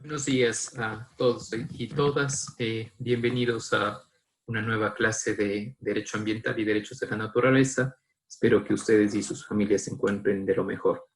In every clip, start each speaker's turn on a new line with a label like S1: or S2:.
S1: Buenos días a todos y todas. Bienvenidos a una nueva clase de Derecho Ambiental y Derechos de la Naturaleza. Espero que ustedes y sus familias se encuentren de lo mejor.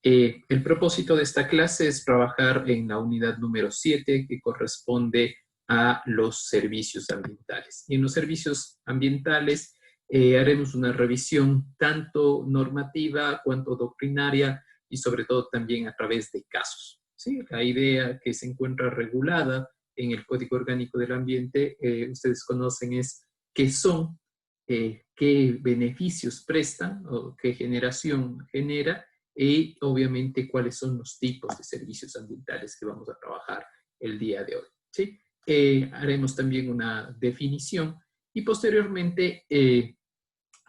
S1: El propósito de esta clase es trabajar en la unidad número 7, que corresponde a los servicios ambientales. Y en los servicios ambientales haremos una revisión tanto normativa cuanto doctrinaria y sobre todo también a través de casos. ¿Sí? La idea que se encuentra regulada en el Código Orgánico del Ambiente, ustedes conocen, es qué son, qué beneficios prestan o qué generación genera y obviamente cuáles son los tipos de servicios ambientales que vamos a trabajar el día de hoy. ¿Sí? Haremos también una definición y posteriormente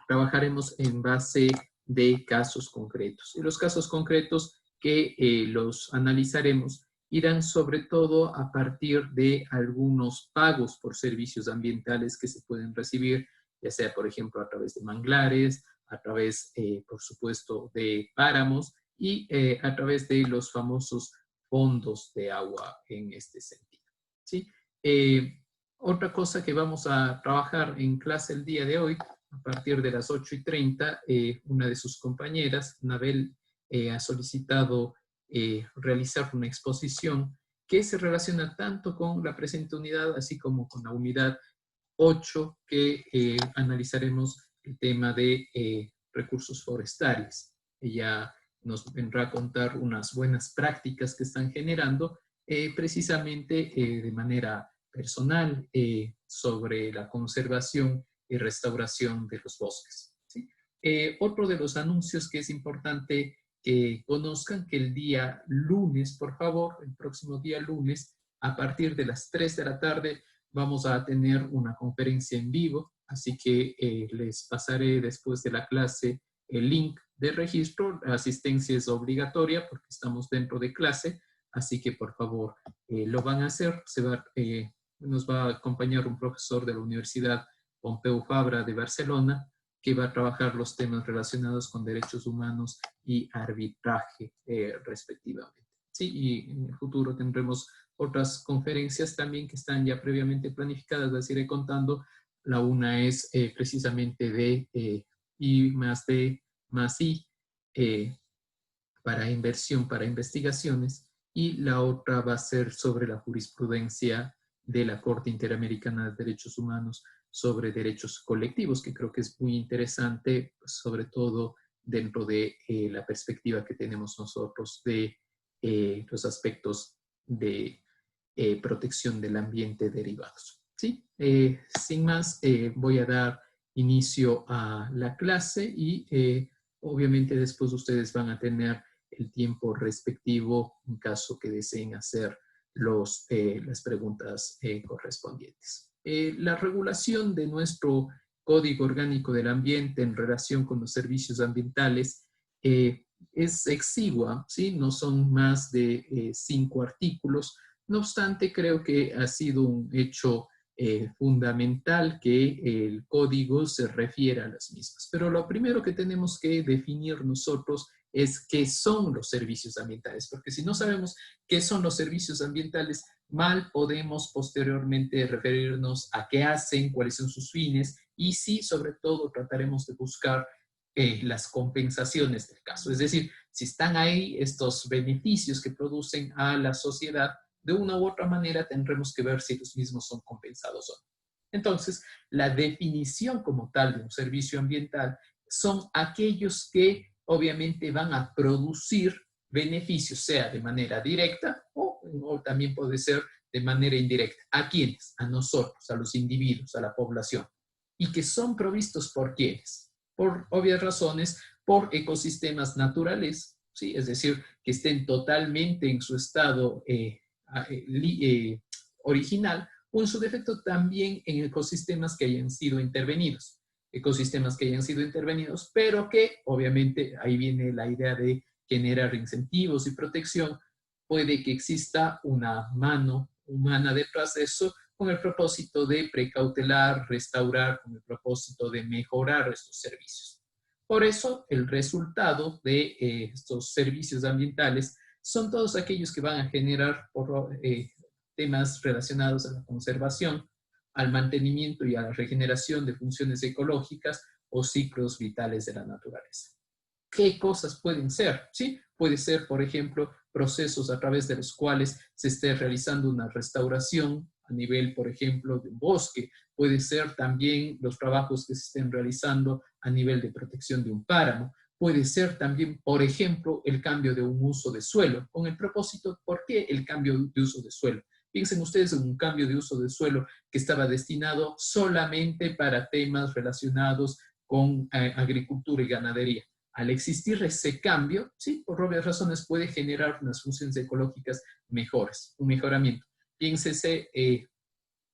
S1: trabajaremos en base de casos concretos. Y los casos concretos que los analizaremos irán sobre todo a partir de algunos pagos por servicios ambientales que se pueden recibir, ya sea, por ejemplo, a través de manglares, a través, por supuesto, de páramos y a través de los famosos fondos de agua en este sentido. ¿Sí? Otra cosa que vamos a trabajar en clase el día de hoy, a partir de las 8:30, una de sus compañeras, Nabel, ha solicitado realizar una exposición que se relaciona tanto con la presente unidad, así como con la unidad 8, que analizaremos el tema de recursos forestales. Ella nos vendrá a contar unas buenas prácticas que están generando precisamente de manera personal sobre la conservación y restauración de los bosques. ¿Sí? Otro de los anuncios que es importante que conozcan, que el día lunes, por favor, el próximo día lunes, a partir de las 3 de la tarde, vamos a tener una conferencia en vivo, así que les pasaré después de la clase el link de registro. La asistencia es obligatoria porque estamos dentro de clase, así que por favor lo van a hacer. Nos va a acompañar un profesor de la Universidad Pompeu Fabra de Barcelona, que va a trabajar los temas relacionados con derechos humanos y arbitraje respectivamente. Sí, y en el futuro tendremos otras conferencias también que están ya previamente planificadas, las iré contando. La una es precisamente de I más D más I para inversión, para investigaciones, y la otra va a ser sobre la jurisprudencia de la Corte Interamericana de Derechos Humanos sobre derechos colectivos, que creo que es muy interesante, sobre todo dentro de la perspectiva que tenemos nosotros de los aspectos de protección del ambiente derivados. ¿Sí? Sin más, voy a dar inicio a la clase y obviamente después ustedes van a tener el tiempo respectivo en caso que deseen hacer las preguntas correspondientes. La regulación de nuestro Código Orgánico del Ambiente en relación con los servicios ambientales es exigua, ¿sí? No son más de 5 artículos. No obstante, creo que ha sido un hecho fundamental que el código se refiere a las mismas. Pero lo primero que tenemos que definir nosotros es qué son los servicios ambientales, porque si no sabemos qué son los servicios ambientales, mal podemos posteriormente referirnos a qué hacen, cuáles son sus fines y sí, sobre todo, trataremos de buscar las compensaciones del caso. Es decir, si están ahí estos beneficios que producen a la sociedad, de una u otra manera tendremos que ver si los mismos son compensados o no. Entonces, la definición como tal de un servicio ambiental son aquellos que obviamente van a producir beneficios, sea de manera directa o también puede ser de manera indirecta. ¿A quiénes? A nosotros, a los individuos, a la población. ¿Y que son provistos por quiénes? Por obvias razones, por ecosistemas naturales, ¿sí? Es decir, que estén totalmente en su estado original o en su defecto también en ecosistemas que hayan sido intervenidos. Ecosistemas que hayan sido intervenidos, pero que obviamente ahí viene la idea de generar incentivos y protección. Puede que exista una mano humana detrás de eso con el propósito de precautelar, restaurar, con el propósito de mejorar estos servicios. Por eso, el resultado de estos servicios ambientales son todos aquellos que van a generar temas relacionados a la conservación, al mantenimiento y a la regeneración de funciones ecológicas o ciclos vitales de la naturaleza. ¿Qué cosas pueden ser? ¿Sí? Puede ser, por ejemplo, procesos a través de los cuales se esté realizando una restauración a nivel, por ejemplo, de un bosque. Puede ser también los trabajos que se estén realizando a nivel de protección de un páramo. Puede ser también, por ejemplo, el cambio de un uso de suelo, con el propósito, ¿por qué el cambio de uso de suelo? Piensen ustedes en un cambio de uso de suelo que estaba destinado solamente para temas relacionados con agricultura y ganadería. Al existir ese cambio, sí, por obvias razones puede generar unas funciones ecológicas mejores, un mejoramiento. Piénsese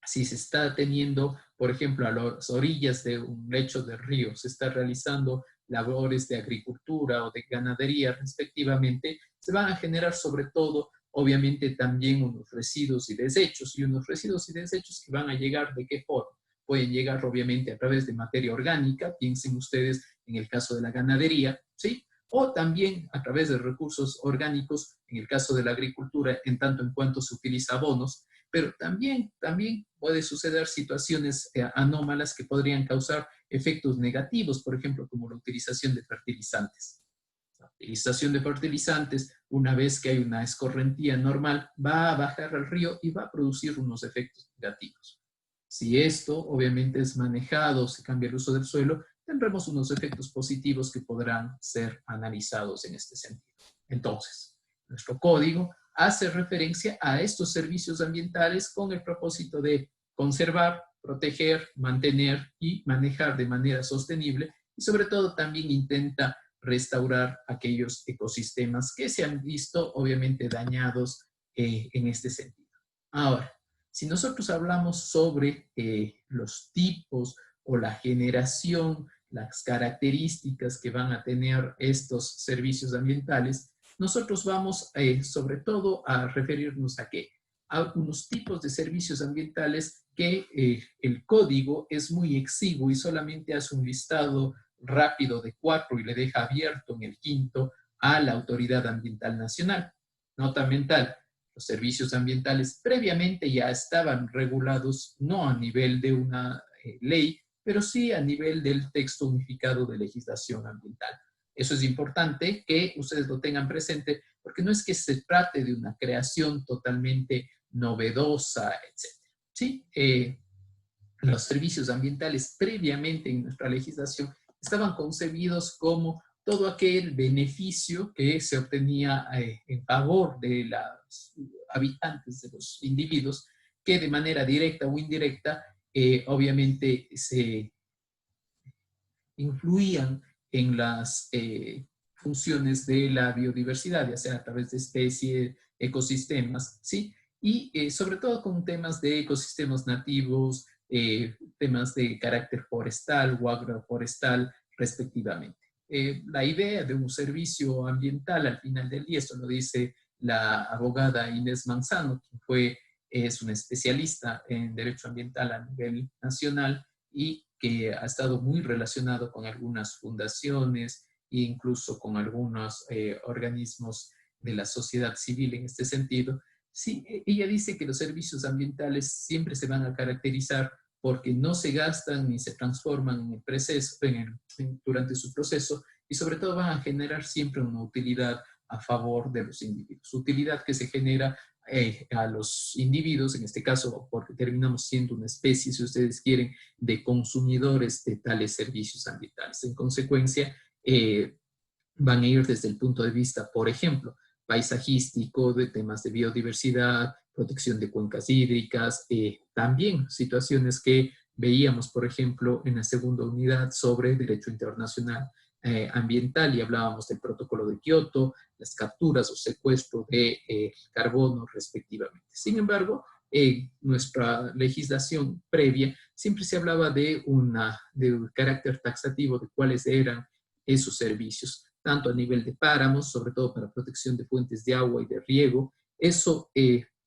S1: si se está teniendo, por ejemplo, a las orillas de un lecho de río, se está realizando labores de agricultura o de ganadería respectivamente, se van a generar sobre todo, obviamente, también unos residuos y desechos que van a llegar ¿de qué forma? Pueden llegar, obviamente, a través de materia orgánica, piensen ustedes en el caso de la ganadería, ¿sí? O también a través de recursos orgánicos, en el caso de la agricultura, en tanto en cuanto se utiliza abonos, pero también puede suceder situaciones anómalas que podrían causar efectos negativos, por ejemplo, como la utilización de fertilizantes. La utilización de fertilizantes, una vez que hay una escorrentía normal, va a bajar al río y va a producir unos efectos negativos. Si esto obviamente es manejado, se cambia el uso del suelo, tendremos unos efectos positivos que podrán ser analizados en este sentido. Entonces, nuestro código hace referencia a estos servicios ambientales con el propósito de conservar, proteger, mantener y manejar de manera sostenible y sobre todo también intenta restaurar aquellos ecosistemas que se han visto obviamente dañados en este sentido. Ahora, si nosotros hablamos sobre los tipos o la generación, las características que van a tener estos servicios ambientales, nosotros vamos sobre todo a referirnos a qué? A unos tipos de servicios ambientales que el código es muy exiguo y solamente hace un listado rápido de 4 y le deja abierto en el 5º a la Autoridad Ambiental Nacional. Nota mental, los servicios ambientales previamente ya estaban regulados no a nivel de una ley, pero sí a nivel del texto unificado de legislación ambiental. Eso es importante que ustedes lo tengan presente, porque no es que se trate de una creación totalmente novedosa, etc. ¿Sí? Los servicios ambientales previamente en nuestra legislación estaban concebidos como todo aquel beneficio que se obtenía en favor de los habitantes, de los individuos, que de manera directa o indirecta, obviamente se influían en las funciones de la biodiversidad, ya sea a través de especies, ecosistemas, ¿sí? Y sobre todo con temas de ecosistemas nativos, temas de carácter forestal o agroforestal, respectivamente. La idea de un servicio ambiental al final del día, esto lo dice la abogada Inés Manzano, quien es una especialista en derecho ambiental a nivel nacional y que ha estado muy relacionado con algunas fundaciones e incluso con algunos organismos de la sociedad civil en este sentido. Sí, ella dice que los servicios ambientales siempre se van a caracterizar porque no se gastan ni se transforman en el proceso, durante su proceso, y sobre todo van a generar siempre una utilidad a favor de los individuos. Utilidad que se genera a los individuos, en este caso porque terminamos siendo una especie, si ustedes quieren, de consumidores de tales servicios ambientales. En consecuencia, van a ir desde el punto de vista, por ejemplo, paisajístico, de temas de biodiversidad, protección de cuencas hídricas, también situaciones que veíamos, por ejemplo, en la segunda unidad sobre derecho internacional ambiental y hablábamos del protocolo de Kioto, las capturas o secuestro de carbono respectivamente. Sin embargo, nuestra legislación previa siempre se hablaba de un carácter taxativo de cuáles eran esos servicios, tanto a nivel de páramos, sobre todo para protección de fuentes de agua y de riego. Eso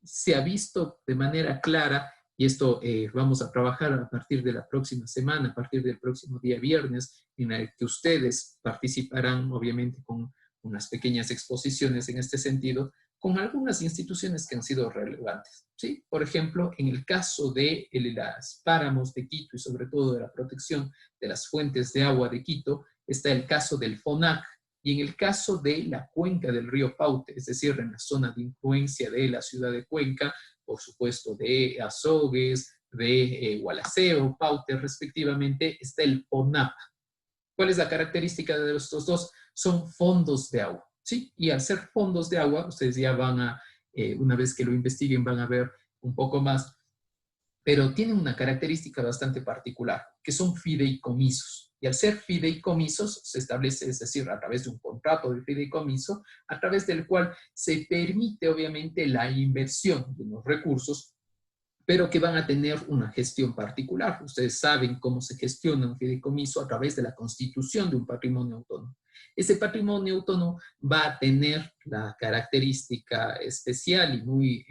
S1: se ha visto de manera clara y esto vamos a trabajar a partir de la próxima semana, a partir del próximo día viernes, en el que ustedes participarán obviamente con unas pequeñas exposiciones en este sentido con algunas instituciones que han sido relevantes, ¿sí? Por ejemplo, en el caso de los páramos de Quito y sobre todo de la protección de las fuentes de agua de Quito, está el caso del FONAC, y en el caso de la cuenca del río Paute, es decir, en la zona de influencia de la ciudad de Cuenca, por supuesto de Azogues, de Gualaceo, Paute respectivamente, está el FONAP. ¿Cuál es la característica de estos dos? Son fondos de agua, ¿sí? Y al ser fondos de agua, ustedes ya van a, una vez que lo investiguen, van a ver un poco más, pero tienen una característica bastante particular, que son fideicomisos. Y al ser fideicomisos, se establece, es decir, a través de un contrato de fideicomiso, a través del cual se permite, obviamente, la inversión de los recursos, pero que van a tener una gestión particular. Ustedes saben cómo se gestiona un fideicomiso a través de la constitución de un patrimonio autónomo. Ese patrimonio autónomo va a tener la característica especial y muy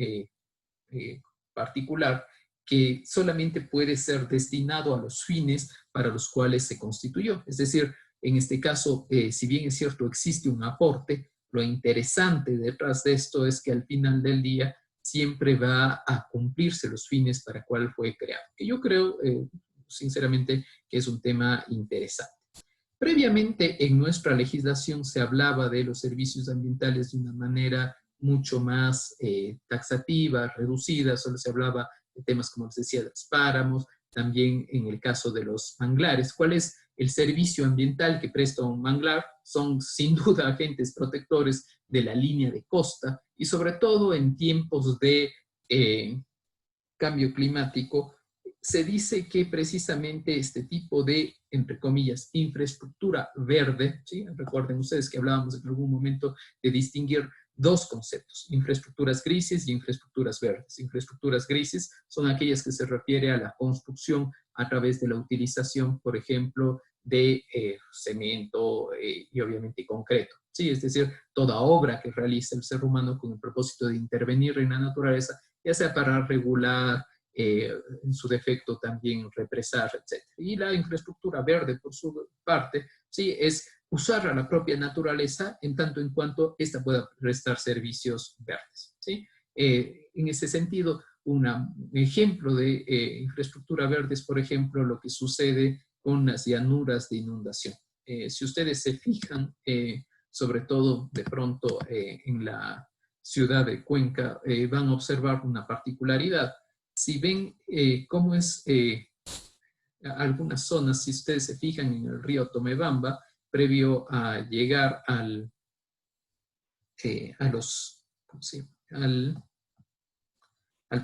S1: particular que solamente puede ser destinado a los fines para los cuales se constituyó. Es decir, en este caso, si bien es cierto, existe un aporte, lo interesante detrás de esto es que al final del día siempre va a cumplirse los fines para cual fue creado. Que yo creo, sinceramente, que es un tema interesante. Previamente, en nuestra legislación se hablaba de los servicios ambientales de una manera mucho más taxativa, reducida, solo se hablaba de temas, como les decía, de los páramos, también en el caso de los manglares. ¿Cuál es el servicio ambiental que presta un manglar? Son sin duda agentes protectores de la línea de costa y sobre todo en tiempos de cambio climático, se dice que precisamente este tipo de, entre comillas, infraestructura verde, ¿sí? Recuerden ustedes que hablábamos en algún momento de distinguir dos conceptos, infraestructuras grises y infraestructuras verdes. Infraestructuras grises son aquellas que se refiere a la construcción a través de la utilización, por ejemplo, de cemento y obviamente concreto. Sí, es decir, toda obra que realiza el ser humano con el propósito de intervenir en la naturaleza, ya sea para regular, en su defecto también represar, etc. Y la infraestructura verde, por su parte, sí, es usar a la propia naturaleza en tanto en cuanto ésta pueda prestar servicios verdes. ¿Sí? En ese sentido, un ejemplo de infraestructura verde es, por ejemplo, lo que sucede con las llanuras de inundación. Si ustedes se fijan, sobre todo de pronto en la ciudad de Cuenca, van a observar una particularidad. Si ven cómo es algunas zonas, si ustedes se fijan en el río Tomebamba, previo a llegar al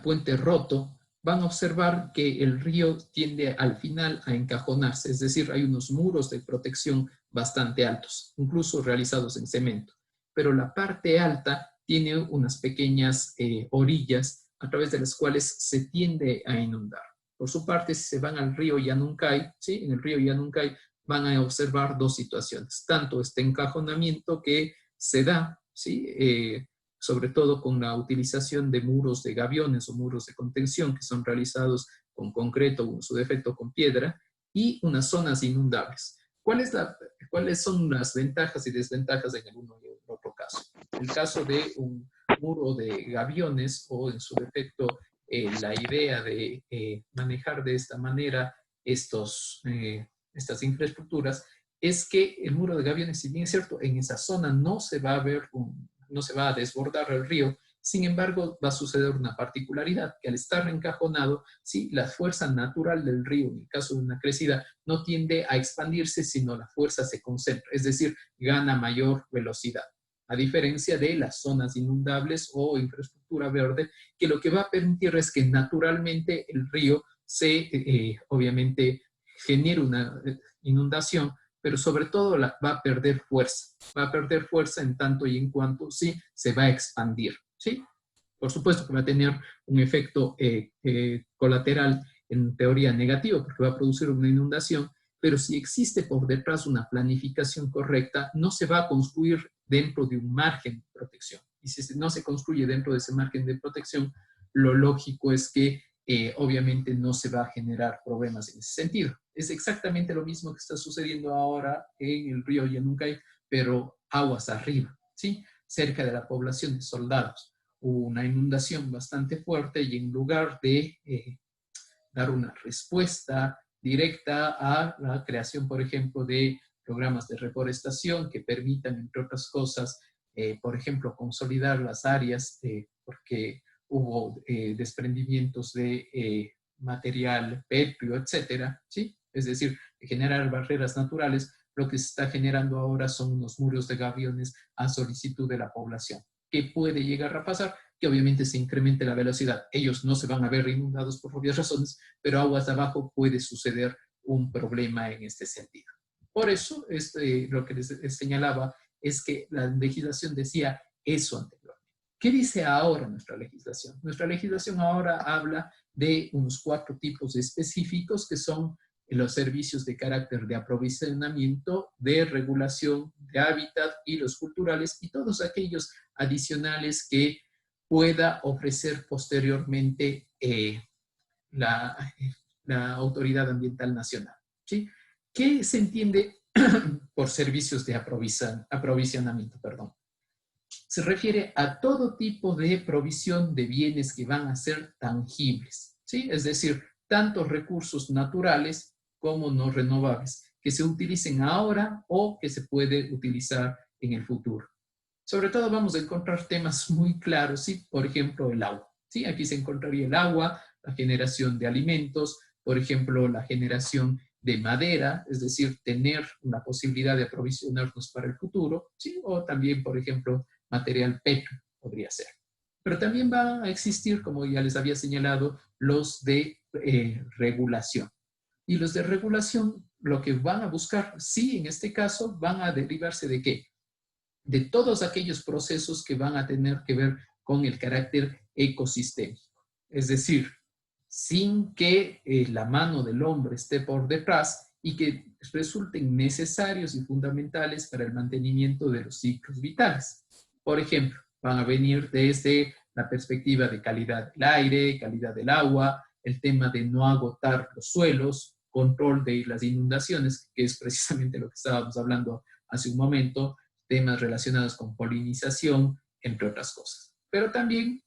S1: puente roto, van a observar que el río tiende al final a encajonarse, es decir, hay unos muros de protección bastante altos, incluso realizados en cemento. Pero la parte alta tiene unas pequeñas orillas a través de las cuales se tiende a inundar. Por su parte, si se van al río Yanuncay, ¿sí? En el río Yanuncay van a observar dos situaciones, tanto este encajonamiento que se da, ¿sí? Sobre todo con la utilización de muros de gaviones o muros de contención que son realizados con concreto o en su defecto con piedra, y unas zonas inundables. ¿Cuáles son las ventajas y desventajas en el uno y en el otro caso? El caso de un muro de gaviones o en su defecto la idea de manejar de esta manera estas infraestructuras es que el muro de gaviones, si bien es cierto, en esa zona no se va a ver no se va a desbordar el río, sin embargo va a suceder una particularidad, que al estar encajonado, ¿sí? La fuerza natural del río, en el caso de una crecida, no tiende a expandirse, sino la fuerza se concentra, es decir, gana mayor velocidad. A diferencia de las zonas inundables o infraestructura verde, que lo que va a permitir es que naturalmente el río obviamente genere una inundación, pero sobre todo va a perder fuerza. Va a perder fuerza en tanto y en cuanto sí se va a expandir. ¿Sí? Por supuesto que va a tener un efecto colateral en teoría negativo, porque va a producir una inundación, pero si existe por detrás una planificación correcta, no se va a construir dentro de un margen de protección. Y si no se construye dentro de ese margen de protección, lo lógico es que obviamente no se va a generar problemas en ese sentido. Es exactamente lo mismo que está sucediendo ahora en el río Yanuncay, pero aguas arriba, ¿sí? Cerca de la población de Soldados. Hubo una inundación bastante fuerte y en lugar de dar una respuesta directa a la creación, por ejemplo, de programas de reforestación que permitan, entre otras cosas, por ejemplo, consolidar las áreas, porque hubo desprendimientos de material pétreo, etcétera, ¿sí? Es decir, generar barreras naturales, lo que se está generando ahora son unos muros de gaviones a solicitud de la población. ¿Qué puede llegar a pasar? Que obviamente se incremente la velocidad. Ellos no se van a ver inundados por obvias razones, pero aguas de abajo puede suceder un problema en este sentido. Por eso, lo que les señalaba es que la legislación decía eso anteriormente. ¿Qué dice ahora nuestra legislación? Nuestra legislación ahora habla de unos 4 tipos específicos que son los servicios de carácter de aprovisionamiento, de regulación, de hábitat y los culturales y todos aquellos adicionales que pueda ofrecer posteriormente la, la Autoridad Ambiental Nacional. ¿Sí? ¿Qué se entiende por servicios de aprovisionamiento? Perdón. Se refiere a todo tipo de provisión de bienes que van a ser tangibles, ¿sí? Es decir, tanto recursos naturales como no renovables, que se utilicen ahora o que se puede utilizar en el futuro. Sobre todo vamos a encontrar temas muy claros, ¿sí? Por ejemplo, el agua, ¿sí? Aquí se encontraría el agua, la generación de alimentos, por ejemplo, la generación de madera, es decir, tener una posibilidad de aprovisionarnos para el futuro, ¿sí? O también, por ejemplo, material petro podría ser. Pero también van a existir, como ya les había señalado, los de regulación. Y los de regulación, lo que van a buscar, sí, en este caso, van a derivarse de ¿qué? De todos aquellos procesos que van a tener que ver con el carácter ecosistémico. Es decir, sin que la mano del hombre esté por detrás y que resulten necesarios y fundamentales para el mantenimiento de los ciclos vitales. Por ejemplo, van a venir desde la perspectiva de calidad del aire, calidad del agua, el tema de no agotar los suelos, control de las inundaciones, que es precisamente lo que estábamos hablando hace un momento, temas relacionados con polinización, entre otras cosas. Pero también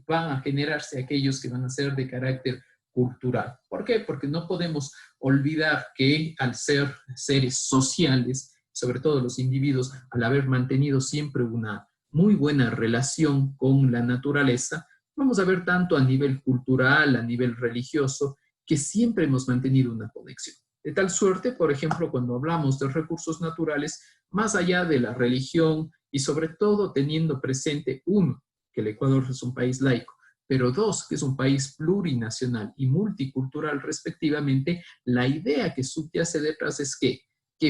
S1: van a generarse aquellos que van a ser de carácter cultural. ¿Por qué? Porque no podemos olvidar que al ser seres sociales, sobre todo los individuos, al haber mantenido siempre una muy buena relación con la naturaleza, vamos a ver tanto a nivel cultural, a nivel religioso, que siempre hemos mantenido una conexión. De tal suerte, por ejemplo, cuando hablamos de recursos naturales, más allá de la religión y sobre todo teniendo presente, uno, que el Ecuador es un país laico, pero dos, que es un país plurinacional y multicultural respectivamente, la idea que subyace detrás es que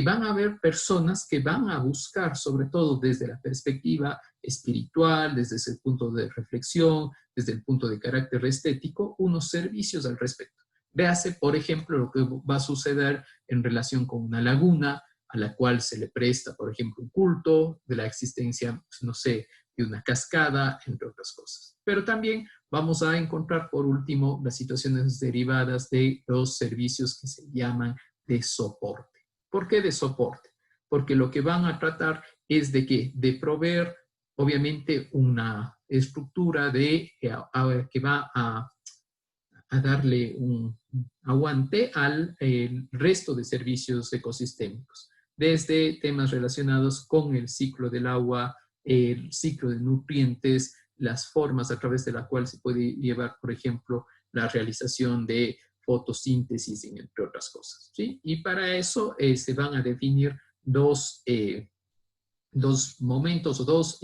S1: van a haber personas que van a buscar, sobre todo desde la perspectiva espiritual, desde ese punto de reflexión, desde el punto de carácter estético, unos servicios al respecto. Véase, por ejemplo, lo que va a suceder en relación con una laguna a la cual se le presta, por ejemplo, un culto de la existencia, pues, no sé, de una cascada, entre otras cosas. Pero también vamos a encontrar, por último, las situaciones derivadas de los servicios que se llaman de soporte. ¿Por qué de soporte? Porque lo que van a tratar es de ¿qué? De proveer, obviamente, una estructura que va a darle un aguante al resto de servicios ecosistémicos, desde temas relacionados con el ciclo del agua, el ciclo de nutrientes, las formas a través de la cual se puede llevar, por ejemplo, la realización de fotosíntesis, entre otras cosas, ¿sí? Y para eso se van a definir dos momentos o dos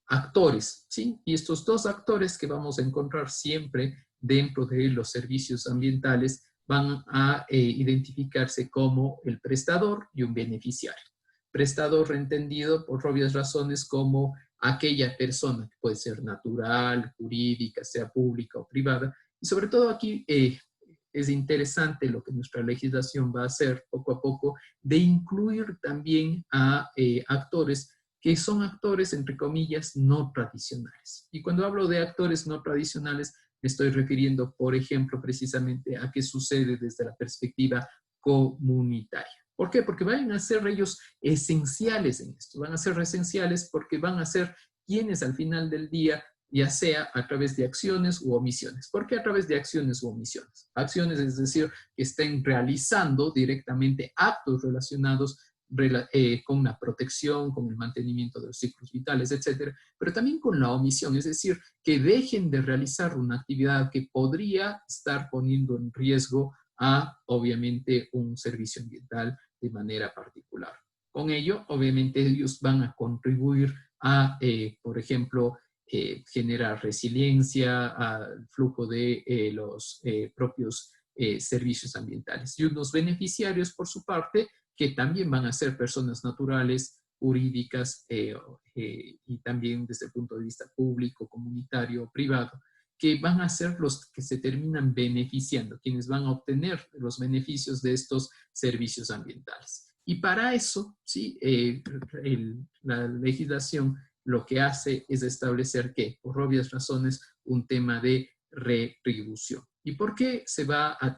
S1: actores, ¿sí? Y estos dos actores que vamos a encontrar siempre dentro de los servicios ambientales van a identificarse como el prestador y un beneficiario. Prestador entendido por obvias razones como aquella persona que puede ser natural, jurídica, sea pública o privada. Y sobre todo aquí es interesante lo que nuestra legislación va a hacer poco a poco, de incluir también a actores que son actores, entre comillas, no tradicionales. Y cuando hablo de actores no tradicionales, me estoy refiriendo, por ejemplo, precisamente a qué sucede desde la perspectiva comunitaria. ¿Por qué? Porque van a ser ellos esenciales en esto, van a ser esenciales porque van a ser quienes al final del día, ya sea a través de acciones u omisiones. ¿Por qué a través de acciones u omisiones? Acciones, es decir, que estén realizando directamente actos relacionados con la protección, con el mantenimiento de los ciclos vitales, etcétera, pero también con la omisión, es decir, que dejen de realizar una actividad que podría estar poniendo en riesgo a, obviamente, un servicio ambiental de manera particular. Con ello, obviamente, ellos van a contribuir a, por ejemplo, generar resiliencia al flujo de los propios servicios ambientales. Y unos beneficiarios, por su parte, que también van a ser personas naturales, jurídicas y también desde el punto de vista público, comunitario, privado, que van a ser los que se terminan beneficiando, quienes van a obtener los beneficios de estos servicios ambientales. Y para eso, ¿sí? La legislación lo que hace es establecer que, por obvias razones, un tema de retribución. ¿Y por qué se va a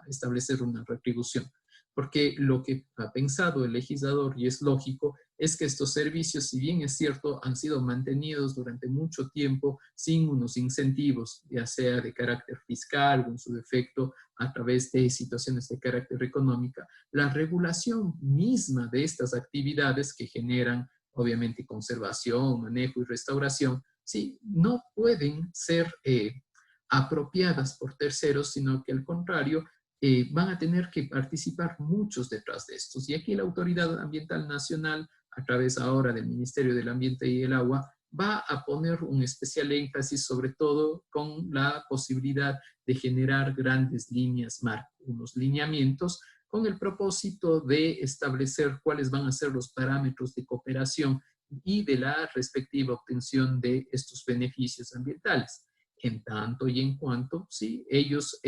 S1: establecer una retribución? Porque lo que ha pensado el legislador, y es lógico, es que estos servicios, si bien es cierto, han sido mantenidos durante mucho tiempo sin unos incentivos, ya sea de carácter fiscal o en su defecto a través de situaciones de carácter económica, la regulación misma de estas actividades que generan, obviamente, conservación, manejo y restauración, sí, no pueden ser apropiadas por terceros, sino que al contrario, van a tener que participar muchos detrás de estos. Y aquí la Autoridad Ambiental Nacional, a través ahora del Ministerio del Ambiente y el Agua, va a poner un especial énfasis, sobre todo con la posibilidad de generar grandes líneas marco, unos lineamientos con el propósito de establecer cuáles van a ser los parámetros de cooperación y de la respectiva obtención de estos beneficios ambientales. En tanto y en cuanto, sí, ellos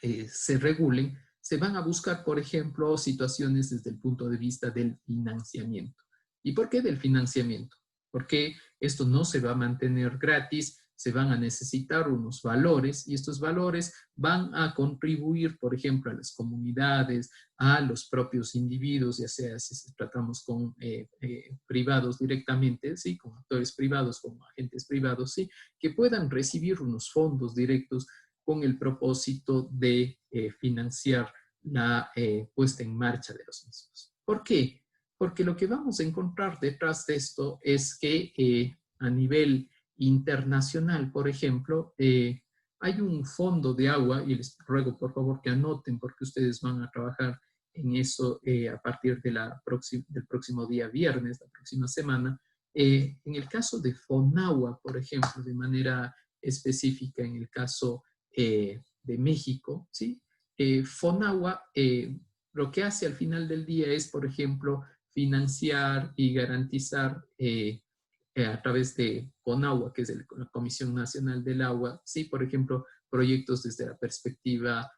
S1: se regulen, se van a buscar, por ejemplo, situaciones desde el punto de vista del financiamiento. ¿Y por qué del financiamiento? Porque esto no se va a mantener gratis, se van a necesitar unos valores y estos valores van a contribuir, por ejemplo, a las comunidades, a los propios individuos, ya sea si tratamos con privados directamente, ¿sí? Con actores privados, con agentes privados, ¿sí? Que puedan recibir unos fondos directos con el propósito de financiar la puesta en marcha de los mismos. ¿Por qué? Porque lo que vamos a encontrar detrás de esto es que a nivel internacional, por ejemplo, hay un fondo de agua, y les ruego por favor que anoten porque ustedes van a trabajar en eso a partir de del próximo día viernes, la próxima semana. En el caso de FONAGUA, por ejemplo, de manera específica en el caso de México, ¿sí? FONAGUA lo que hace al final del día es, por ejemplo, financiar y garantizar a través de CONAGUA, que es la Comisión Nacional del Agua, sí, por ejemplo, proyectos desde la perspectiva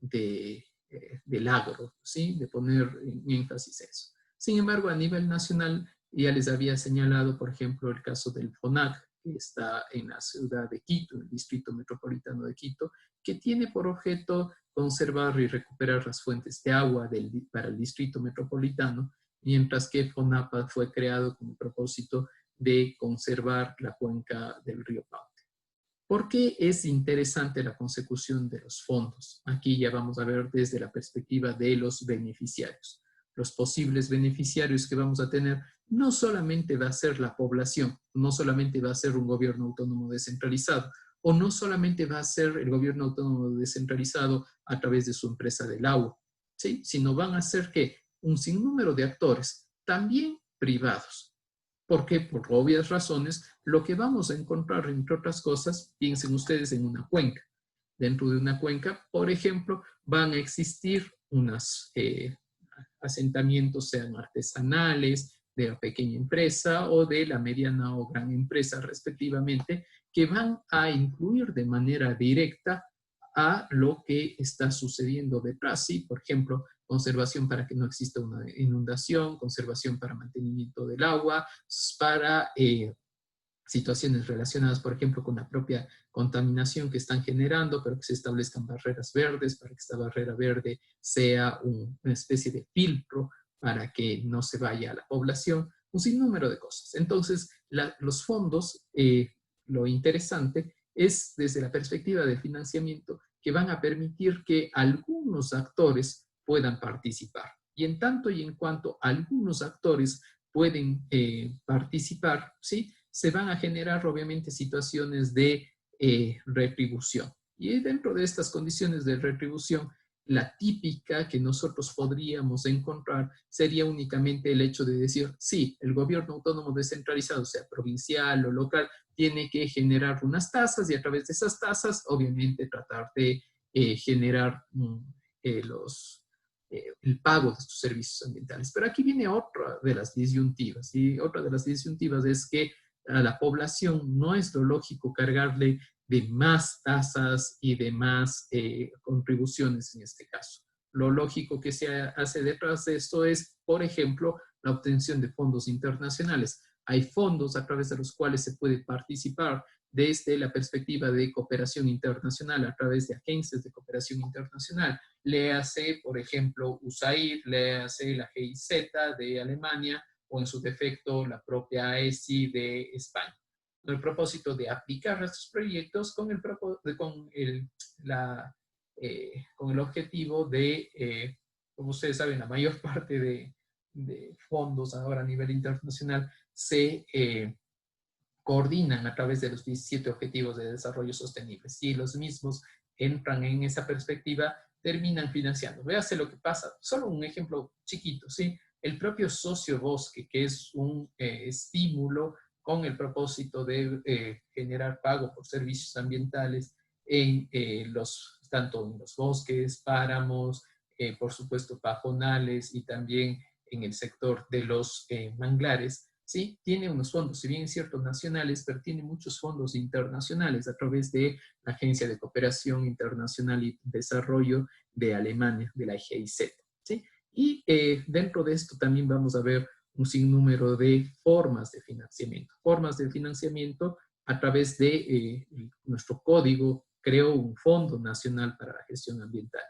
S1: del agro, ¿sí? De poner en énfasis eso. Sin embargo, a nivel nacional, ya les había señalado, por ejemplo, el caso del FONAC, que está en la ciudad de Quito, en el Distrito Metropolitano de Quito, que tiene por objeto conservar y recuperar las fuentes de agua para el Distrito Metropolitano, mientras que FONAPA fue creado con el propósito de conservar la cuenca del río Paute. ¿Por qué es interesante la consecución de los fondos? Aquí ya vamos a ver desde la perspectiva de los beneficiarios. Los posibles beneficiarios que vamos a tener no solamente va a ser la población, no solamente va a ser un gobierno autónomo descentralizado, o no solamente va a ser el gobierno autónomo descentralizado a través de su empresa del agua, ¿sí? Sino van a ser que un sinnúmero de actores, también privados. Porque por obvias razones, lo que vamos a encontrar, entre otras cosas, piensen ustedes en una cuenca. Dentro de una cuenca, por ejemplo, van a existir unos asentamientos, sean artesanales, de la pequeña empresa o de la mediana o gran empresa, respectivamente, que van a incluir de manera directa a lo que está sucediendo detrás. ¿Sí? Por ejemplo, conservación para que no exista una inundación, conservación para mantenimiento del agua, para situaciones relacionadas, por ejemplo, con la propia contaminación que están generando, pero que se establezcan barreras verdes para que esta barrera verde sea una especie de filtro para que no se vaya a la población, un sinnúmero de cosas. Entonces, los fondos, lo interesante es desde la perspectiva del financiamiento que van a permitir que algunos actores puedan participar. Y en tanto y en cuanto algunos actores pueden participar, ¿sí? Se van a generar obviamente situaciones de retribución. Y dentro de estas condiciones de retribución, la típica que nosotros podríamos encontrar sería únicamente el hecho de decir, sí, el gobierno autónomo descentralizado, sea provincial o local, tiene que generar unas tasas y a través de esas tasas, obviamente, tratar de generar el pago de estos servicios ambientales. Pero aquí viene otra de las disyuntivas, y otra de las disyuntivas es que a la población no es lo lógico cargarle de más tasas y de más contribuciones en este caso. Lo lógico que se hace detrás de esto es, por ejemplo, la obtención de fondos internacionales. Hay fondos a través de los cuales se puede participar desde la perspectiva de cooperación internacional a través de agencias de cooperación internacional. Léase, por ejemplo, USAID, léase la GIZ de Alemania o en su defecto la propia AESI de España. Con el propósito de aplicar estos proyectos con el objetivo de, como ustedes saben, la mayor parte de fondos ahora a nivel internacional se coordinan a través de los 17 Objetivos de Desarrollo Sostenible. Si los mismos entran en esa perspectiva, terminan financiando. Véase lo que pasa. Solo un ejemplo chiquito, ¿sí? El propio socio bosque, que es un estímulo con el propósito de generar pago por servicios ambientales tanto en los bosques, páramos, por supuesto pajonales y también en el sector de los manglares, ¿sí? Tiene unos fondos, si bien es cierto, nacionales, pero tiene muchos fondos internacionales a través de la Agencia de Cooperación Internacional y Desarrollo de Alemania, de la GIZ, ¿sí? Y dentro de esto también vamos a ver un sinnúmero de formas de financiamiento. Formas de financiamiento a través de nuestro código creó un Fondo Nacional para la Gestión Ambiental.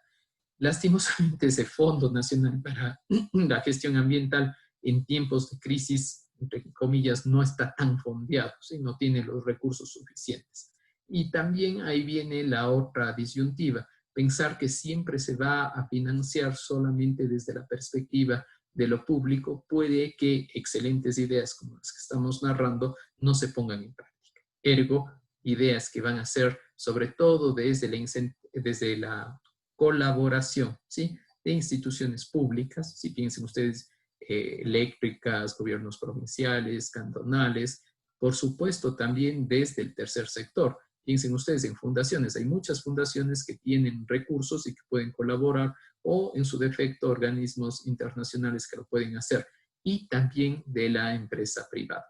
S1: Lastimosamente ese Fondo Nacional para la Gestión Ambiental en tiempos de crisis, entre comillas, no está tan fondeado, ¿sí? No tiene los recursos suficientes. Y también ahí viene la otra disyuntiva, pensar que siempre se va a financiar solamente desde la perspectiva de lo público, puede que excelentes ideas como las que estamos narrando no se pongan en práctica. Ergo, ideas que van a ser sobre todo desde la colaboración, ¿sí? De instituciones públicas, si piensen ustedes, eléctricas, gobiernos provinciales, cantonales, por supuesto también desde el tercer sector. Piensen ustedes en fundaciones, hay muchas fundaciones que tienen recursos y que pueden colaborar o en su defecto organismos internacionales que lo pueden hacer y también de la empresa privada.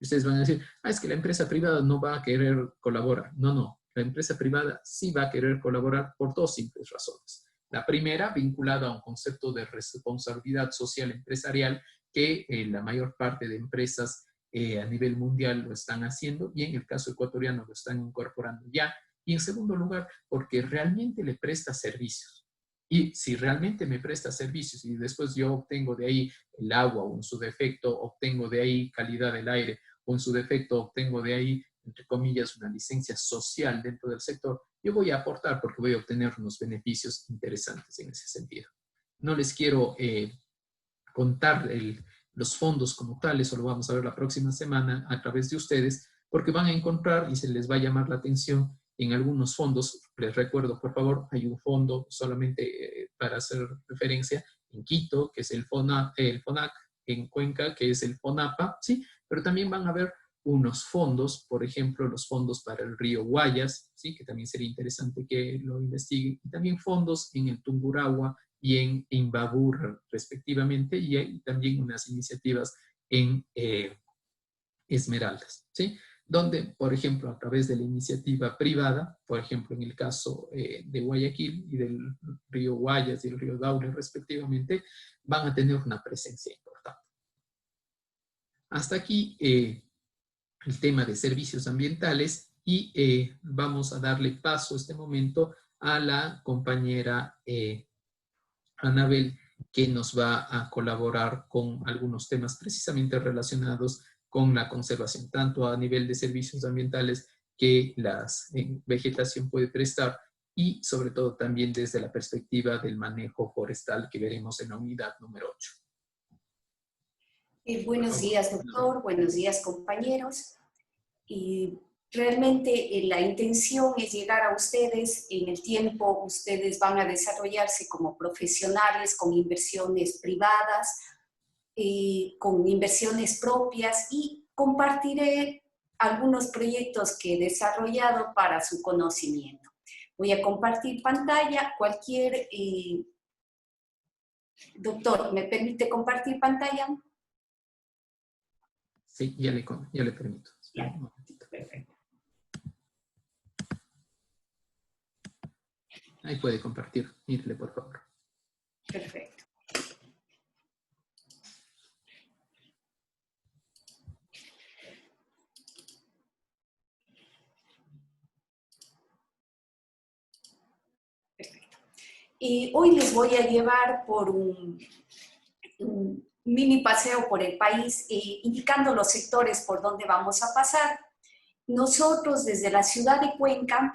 S1: Ustedes van a decir, es que la empresa privada no va a querer colaborar. No, no, la empresa privada sí va a querer colaborar por dos simples razones. La primera, vinculada a un concepto de responsabilidad social empresarial que la mayor parte de empresas a nivel mundial lo están haciendo y en el caso ecuatoriano lo están incorporando ya. Y en segundo lugar, porque realmente le presta servicios. Y si realmente me presta servicios y después yo obtengo de ahí el agua o en su defecto obtengo de ahí calidad del aire o en su defecto obtengo de ahí, entre comillas, una licencia social dentro del sector, yo voy a aportar porque voy a obtener unos beneficios interesantes en ese sentido. No les quiero contar los fondos como tales, eso lo vamos a ver la próxima semana a través de ustedes, porque van a encontrar y se les va a llamar la atención en algunos fondos. Les recuerdo, por favor, hay un fondo solamente para hacer referencia en Quito, que es el FONAC, en Cuenca, que es el FONAPA, ¿sí? Pero también van a ver unos fondos, por ejemplo, los fondos para el río Guayas, ¿sí? Que también sería interesante que lo investiguen, y también fondos en el Tungurahua y en Imbabur, respectivamente, y hay también unas iniciativas en Esmeraldas, ¿sí? Donde, por ejemplo, a través de la iniciativa privada, por ejemplo, en el caso de Guayaquil y del río Guayas y el río Daule, respectivamente, van a tener una presencia importante. Hasta aquí el tema de servicios ambientales y vamos a darle paso este momento a la compañera Anabel, que nos va a colaborar con algunos temas precisamente relacionados con la conservación, tanto a nivel de servicios ambientales que la vegetación puede prestar y sobre todo también desde la perspectiva del manejo forestal que veremos en la unidad número 8.
S2: Buenos días, doctor. Buenos días, compañeros. Realmente la intención es llegar a ustedes en el tiempo. Ustedes van a desarrollarse como profesionales con inversiones privadas, con inversiones propias, y compartiré algunos proyectos que he desarrollado para su conocimiento. Voy a compartir pantalla. Doctor, ¿me permite compartir pantalla?
S1: Sí, ya le permito.
S2: Ya. Un momentito. Perfecto.
S1: Ahí puede compartir. Mírele, por favor.
S2: Perfecto. Perfecto. Y hoy les voy a llevar por un mini paseo por el país, indicando los sectores por donde vamos a pasar. Nosotros desde la ciudad de Cuenca,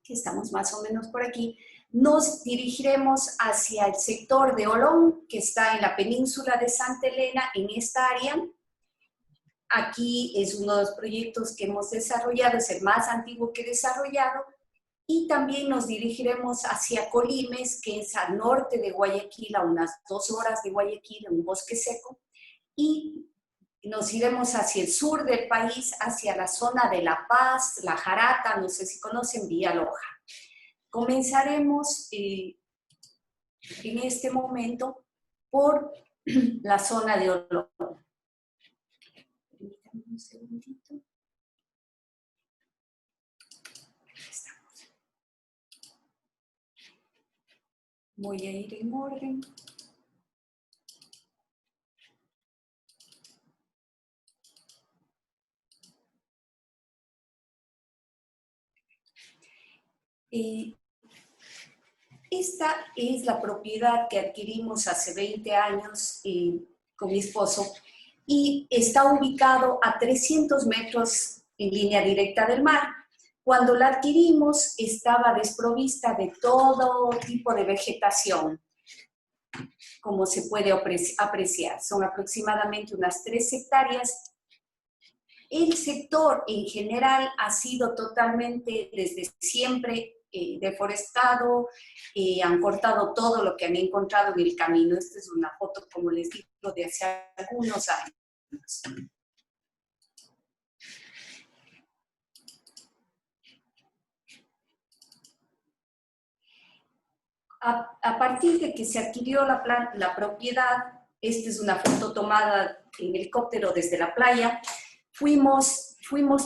S2: que estamos más o menos por aquí, nos dirigiremos hacia el sector de Olón, que está en la península de Santa Elena, en esta área. Aquí es uno de los proyectos que hemos desarrollado, es el más antiguo que he desarrollado. Y también nos dirigiremos hacia Colimes, que es al norte de Guayaquil, a unas 2 horas de Guayaquil, en un bosque seco. Y nos iremos hacia el sur del país, hacia la zona de La Paz, La Jarata, no sé si conocen, Villalobos. Comenzaremos en este momento por la zona de Olón. Permítanme un segundito. Voy a ir en orden. Esta es la propiedad que adquirimos hace 20 años con mi esposo y está ubicado a 300 metros en línea directa del mar. Cuando la adquirimos estaba desprovista de todo tipo de vegetación, como se puede apreciar. Son aproximadamente unas 3 hectáreas. El sector en general ha sido totalmente, desde siempre, deforestado, han cortado todo lo que han encontrado en el camino. Esta es una foto, como les digo, de hace algunos años. A partir de que se adquirió la propiedad, esta es una foto tomada en helicóptero desde la playa, fuimos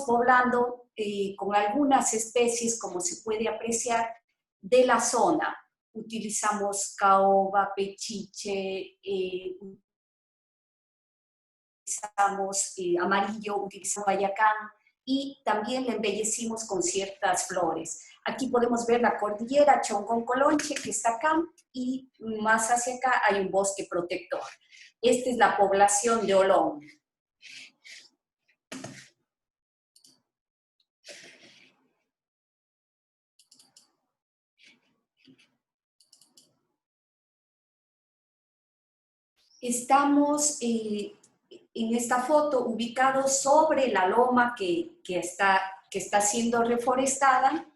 S2: poblando con algunas especies, como se puede apreciar, de la zona. Utilizamos caoba, pechiche, utilizamos amarillo, utilizamos guayacán y también le embellecimos con ciertas flores. Aquí podemos ver la cordillera Chongón-Colonche, que está acá, y más hacia acá hay un bosque protector. Esta es la población de Olón. Estamos en esta foto ubicados sobre la loma que está siendo reforestada,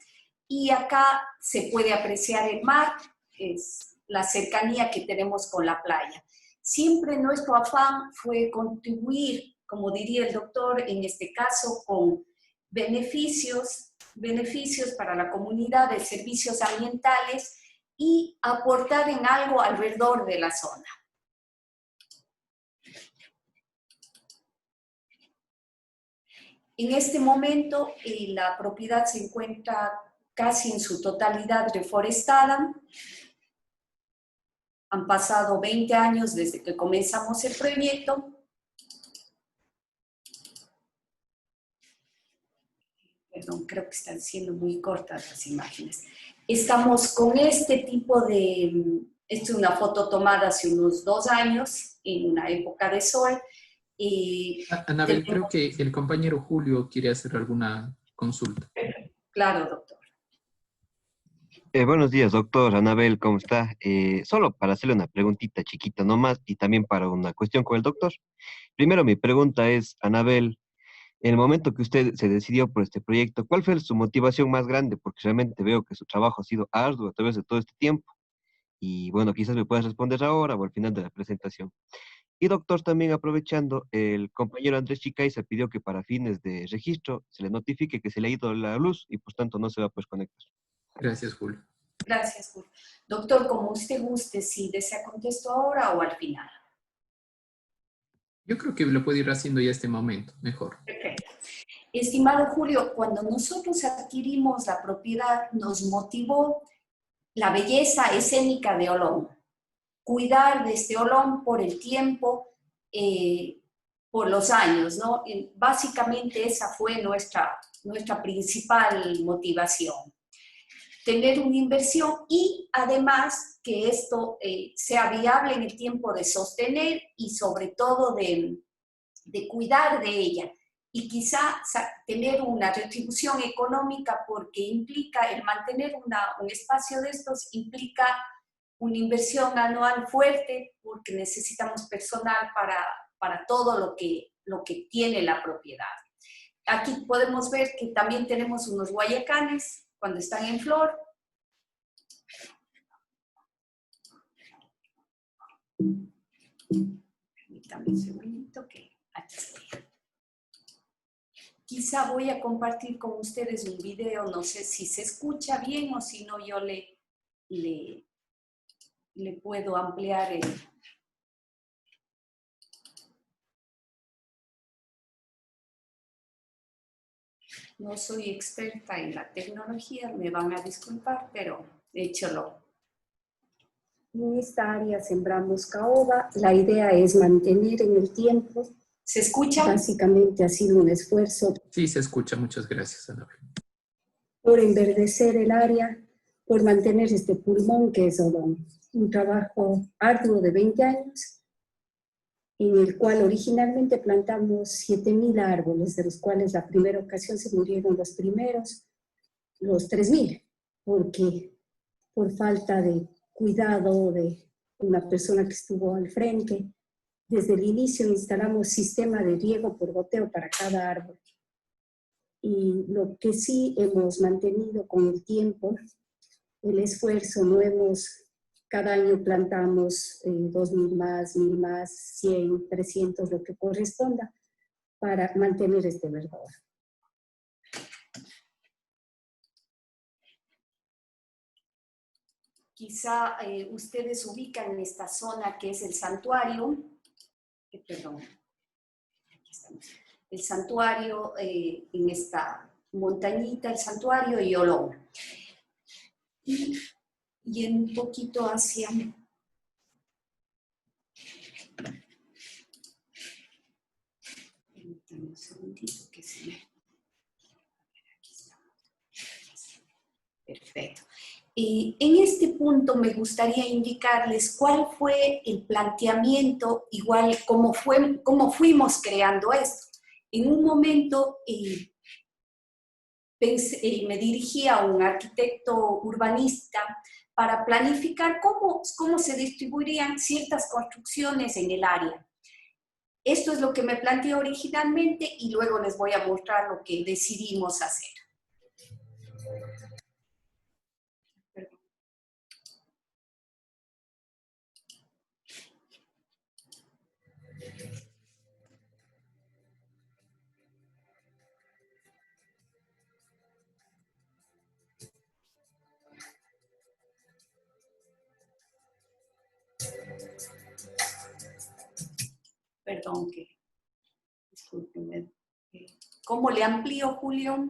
S2: y acá se puede apreciar el mar, es la cercanía que tenemos con la playa. Siempre nuestro afán fue contribuir, como diría el doctor, en este caso con beneficios para la comunidad de servicios ambientales y aportar en algo alrededor de la zona. En este momento la propiedad se encuentra casi en su totalidad reforestada. Han pasado 20 años desde que comenzamos el proyecto. Perdón, creo que están siendo muy cortas las imágenes. Estamos con este tipo de, esta es una foto tomada hace unos 2 años, en una época de sol.
S1: Anabel, creo que el compañero Julio quiere hacer alguna consulta.
S2: Claro, doctor.
S3: Buenos días, doctor. Anabel, ¿cómo está? Solo para hacerle una preguntita chiquita nomás y también para una cuestión con el doctor. Primero, mi pregunta es, Anabel, en el momento que usted se decidió por este proyecto, ¿cuál fue su motivación más grande? Porque realmente veo que su trabajo ha sido arduo a través de todo este tiempo. Y bueno, quizás me puedas responder ahora o al final de la presentación. Y doctor, también aprovechando, el compañero Andrés Chicaiza pidió que para fines de registro se le notifique que se le ha ido la luz y por tanto no se va a poder conectar.
S1: Gracias, Julio.
S2: Gracias, Julio. Doctor, como usted guste, si desea contesto ahora o al final.
S1: Yo creo que lo puede ir haciendo ya este momento, mejor.
S2: Perfecto. Estimado Julio, cuando nosotros adquirimos la propiedad, nos motivó la belleza escénica de Olón. Cuidar de este Olón por el tiempo, por los años, ¿no? Básicamente esa fue nuestra principal motivación. Tener una inversión y además que esto sea viable en el tiempo de sostener y sobre todo de cuidar de ella. Y quizá tener una retribución económica porque implica el mantener un espacio de estos, implica una inversión anual fuerte porque necesitamos personal para todo lo que tiene la propiedad. Aquí podemos ver que también tenemos unos guayacanes cuando están en flor. Permítame un segundito que aquí estoy. Quizá voy a compartir con ustedes un video, no sé si se escucha bien o si no yo le puedo ampliar el... No soy experta en la tecnología, me van a disculpar, pero échalo. En esta área sembramos caoba. La idea es mantener en el tiempo. ¿Se escucha? Básicamente ha sido un esfuerzo.
S1: Sí, se escucha. Muchas gracias, Anabel.
S2: Por enverdecer el área, por mantener este pulmón que es Olón. Un trabajo arduo de 20 años, en el cual originalmente plantamos 7.000 árboles, de los cuales la primera ocasión se murieron los primeros, los 3.000, porque por falta de cuidado de una persona que estuvo al frente, desde el inicio instalamos sistema de riego por goteo para cada árbol. Y lo que sí hemos mantenido con el tiempo, el esfuerzo, cada año plantamos 2.000 más, 1.000 más, 100, 300, lo que corresponda, para mantener este verdor. Quizá ustedes ubican esta zona que es el santuario, perdón, aquí estamos, el santuario en esta montañita, el santuario y Olón. Y un poquito hacia... Permítanme un segundito que se me... Aquí estamos. Perfecto. En este punto me gustaría indicarles cuál fue el planteamiento, igual cómo fuimos creando esto. En un momento me dirigí a un arquitecto urbanista para planificar cómo se distribuirían ciertas construcciones en el área. Esto es lo que me planteé originalmente y luego les voy a mostrar lo que decidimos hacer. Perdón, discúlpenme. ¿Cómo le amplío, Julio?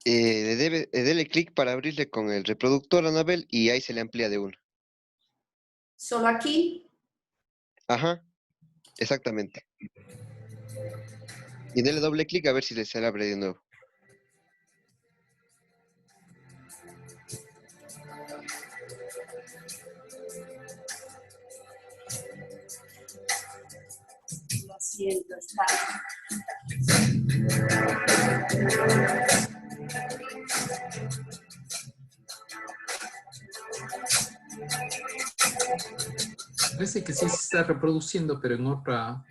S3: Dele clic para abrirle con el reproductor, Anabel, y ahí se le amplía de uno.
S2: ¿Solo aquí?
S3: Ajá, exactamente. Y dele doble clic a ver si le se abre de nuevo.
S2: Lo siento, está.
S1: Parece que sí se está reproduciendo, pero en otra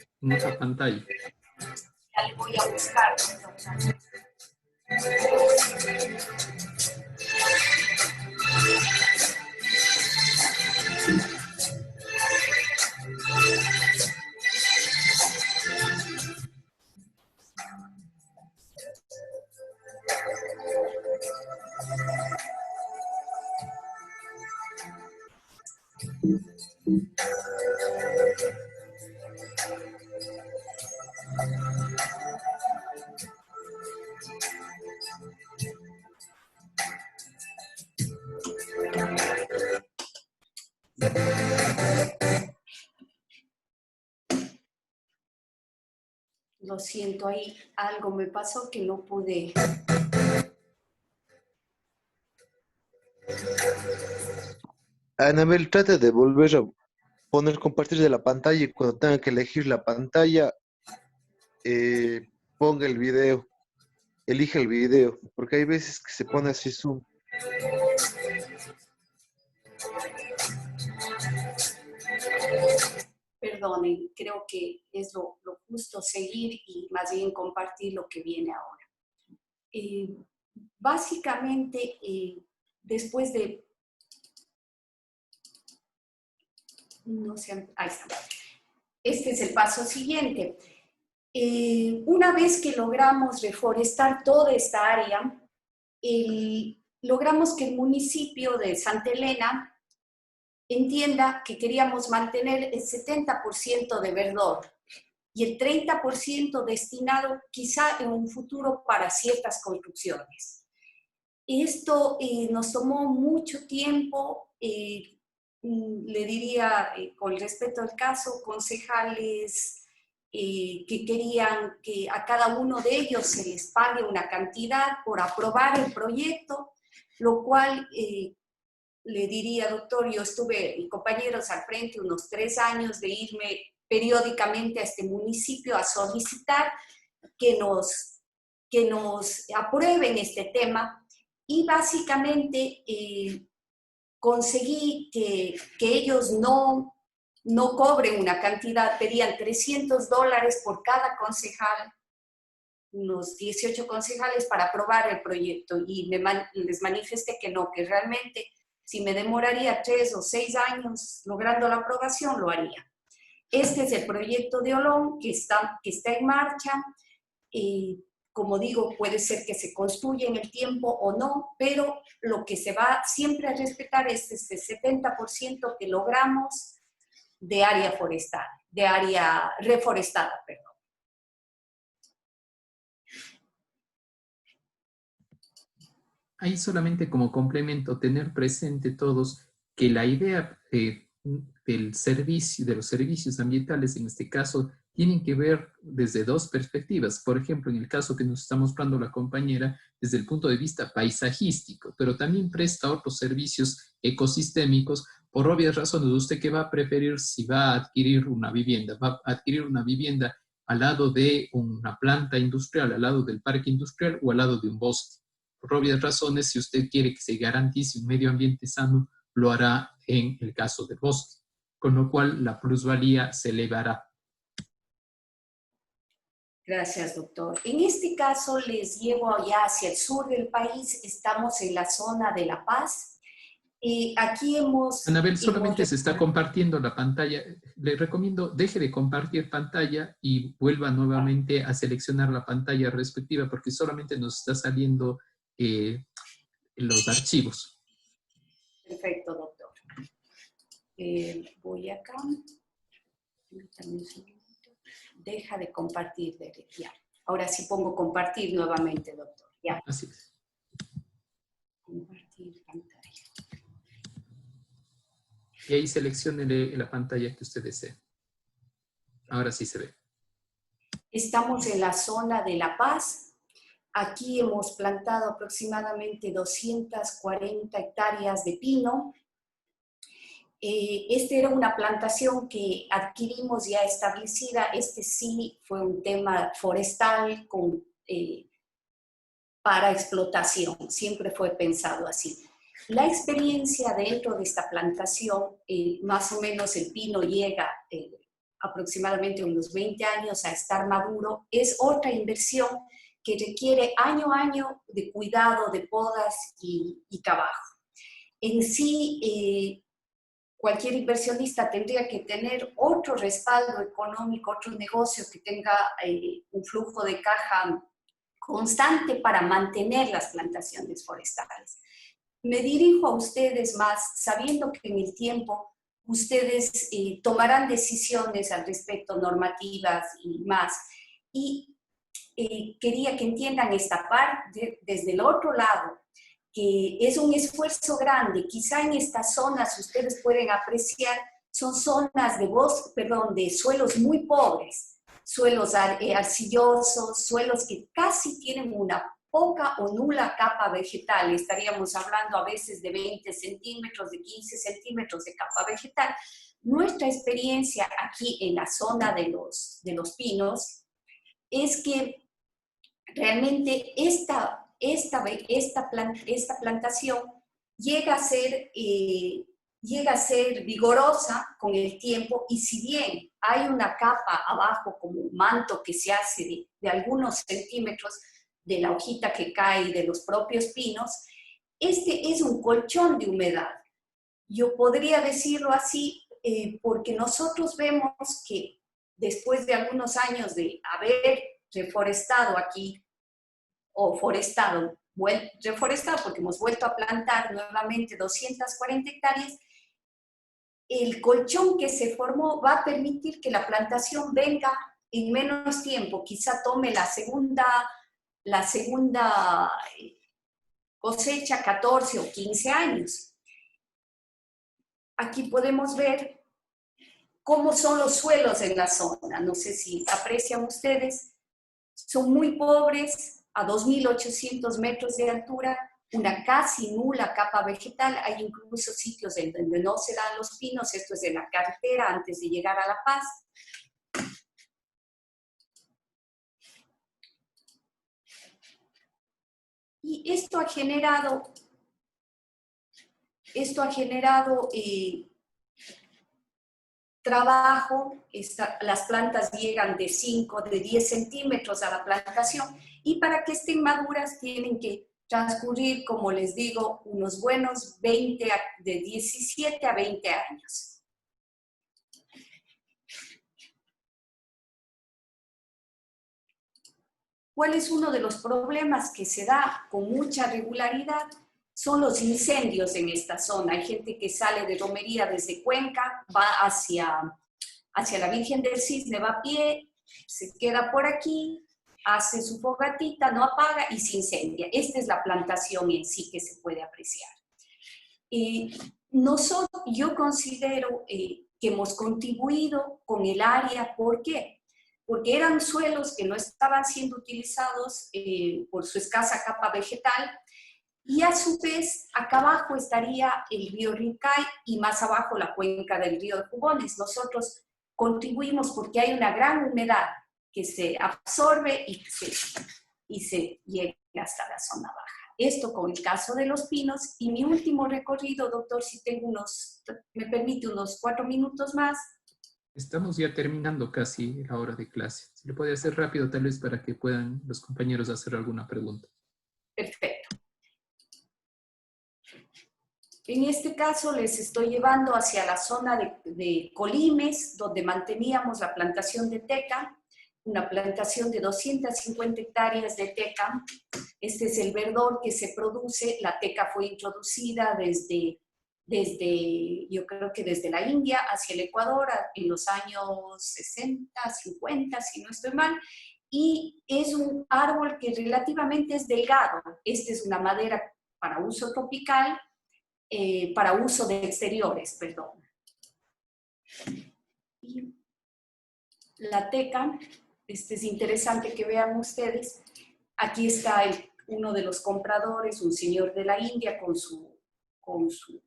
S1: pantalla.
S2: Ya le voy a buscar. Lo siento, ahí algo me pasó que no pude.
S4: Anabel, trata de volver a poner compartir de la pantalla y cuando tenga que elegir la pantalla, ponga el video, elija el video, porque hay veces que se pone así zoom.
S2: Perdonen, creo que es lo justo seguir y más bien compartir lo que viene ahora. Básicamente, después de... No sé, ahí está. Este es el paso siguiente. Una vez que logramos reforestar toda esta área, logramos que el municipio de Santa Elena entienda que queríamos mantener el 70% de verdor y el 30% destinado quizá en un futuro para ciertas construcciones. Esto nos tomó mucho tiempo, le diría, con respecto al caso, concejales que querían que a cada uno de ellos se les pague una cantidad por aprobar el proyecto, lo cual le diría, doctor, yo estuve, y compañeros, al frente unos 3 años de irme periódicamente a este municipio a solicitar que nos aprueben este tema y básicamente conseguí que ellos no cobren una cantidad, pedían $300 por cada concejal, unos 18 concejales para aprobar el proyecto y les manifesté que no, que realmente si me demoraría 3 o 6 años logrando la aprobación, lo haría. Este es el proyecto de Olón que está en marcha. Como digo, puede ser que se construya en el tiempo o no, pero lo que se va siempre a respetar es este 70% que logramos de área forestal, de área reforestada, perdón.
S1: Ahí solamente como complemento, tener presente todos que la idea del servicio, de los servicios ambientales, en este caso, tienen que ver desde dos perspectivas. Por ejemplo, en el caso que nos está mostrando la compañera, desde el punto de vista paisajístico, pero también presta otros servicios ecosistémicos. Por obvias razones, ¿usted qué va a preferir si va a adquirir una vivienda? ¿Va a adquirir una vivienda al lado de una planta industrial, al lado del parque industrial o al lado de un bosque? Por obvias razones, si usted quiere que se garantice un medio ambiente sano, lo hará en el caso del bosque, con lo cual la plusvalía se elevará.
S2: Gracias, doctor. En este caso les llevo allá hacia el sur del país, estamos en la zona de La Paz. Aquí
S1: Anabel, solamente se está compartiendo la pantalla. Le recomiendo, deje de compartir pantalla y vuelva nuevamente a seleccionar la pantalla respectiva porque solamente nos está saliendo los archivos.
S2: Perfecto, doctor. Voy acá. Deja de compartir, ya. Ahora sí pongo compartir nuevamente, doctor. Ya.
S1: Así es.
S2: Compartir pantalla.
S1: Y ahí selecciónele la pantalla que usted desee. Ahora sí se ve.
S2: Estamos en la zona de La Paz. Aquí hemos plantado aproximadamente 240 hectáreas de pino. Esta era una plantación que adquirimos ya establecida. Este sí fue un tema forestal para explotación. Siempre fue pensado así. La experiencia dentro de esta plantación, más o menos el pino llega aproximadamente unos 20 años a estar maduro, es otra inversión que requiere año a año de cuidado, de podas y trabajo. En sí, cualquier inversionista tendría que tener otro respaldo económico, otro negocio que tenga un flujo de caja constante para mantener las plantaciones forestales. Me dirijo a ustedes más sabiendo que en el tiempo ustedes tomarán decisiones al respecto, normativas y más. Y quería que entiendan esta parte desde el otro lado, que es un esfuerzo grande. Quizá en estas zonas ustedes pueden apreciar, son zonas de suelos muy pobres, suelos arcillosos, suelos que casi tienen una poca o nula capa vegetal. Estaríamos hablando a veces de 20 centímetros, de 15 centímetros de capa vegetal. Nuestra experiencia aquí en la zona de los pinos es que realmente esta plantación llega a ser vigorosa con el tiempo, y si bien hay una capa abajo como un manto que se hace de algunos centímetros de la hojita que cae de los propios pinos, este es un colchón de humedad. Yo podría decirlo así porque nosotros vemos que después de algunos años de haber reforestado aquí, o reforestado porque hemos vuelto a plantar nuevamente 240 hectáreas, el colchón que se formó va a permitir que la plantación venga en menos tiempo, quizá tome la segunda cosecha 14 o 15 años. Aquí podemos ver cómo son los suelos en la zona. No sé si aprecian ustedes. Son muy pobres, a 2.800 metros de altura, una casi nula capa vegetal. Hay incluso sitios donde no se dan los pinos. Esto es de la carretera antes de llegar a La Paz. Y esto ha generado trabajo. Las plantas llegan de 5, de 10 centímetros a la plantación, y para que estén maduras tienen que transcurrir, como les digo, unos buenos de 17 a 20 años. ¿Cuál es uno de los problemas que se da con mucha regularidad? Son los incendios en esta zona. Hay gente que sale de romería desde Cuenca, va hacia la Virgen del Cisne, va a pie, se queda por aquí, hace su fogatita, no apaga y se incendia. Esta es la plantación en sí que se puede apreciar. Yo considero que hemos contribuido con el área. ¿Por qué? Porque eran suelos que no estaban siendo utilizados por su escasa capa vegetal, y a su vez acá abajo estaría el río Rincay y más abajo la cuenca del río de Jugones. Nosotros contribuimos porque hay una gran humedad que se absorbe y se llega hasta la zona baja. Esto con el caso de los pinos. Y mi último recorrido, doctor, si tengo me permite unos 4 minutos más.
S1: Estamos ya terminando casi la hora de clase. Se le puede hacer rápido tal vez para que puedan los compañeros hacer alguna pregunta.
S2: Perfecto. En este caso les estoy llevando hacia la zona de Colimes, donde manteníamos la plantación de teca, una plantación de 250 hectáreas de teca. Este es el verdor que se produce. La teca fue introducida yo creo que desde la India hacia el Ecuador en los años 60, 50, si no estoy mal, y es un árbol que relativamente es delgado. Esta es una madera para uso tropical, para uso de exteriores, perdón. Y la teca Este es interesante que vean ustedes. Aquí está uno de los compradores, un señor de la India con su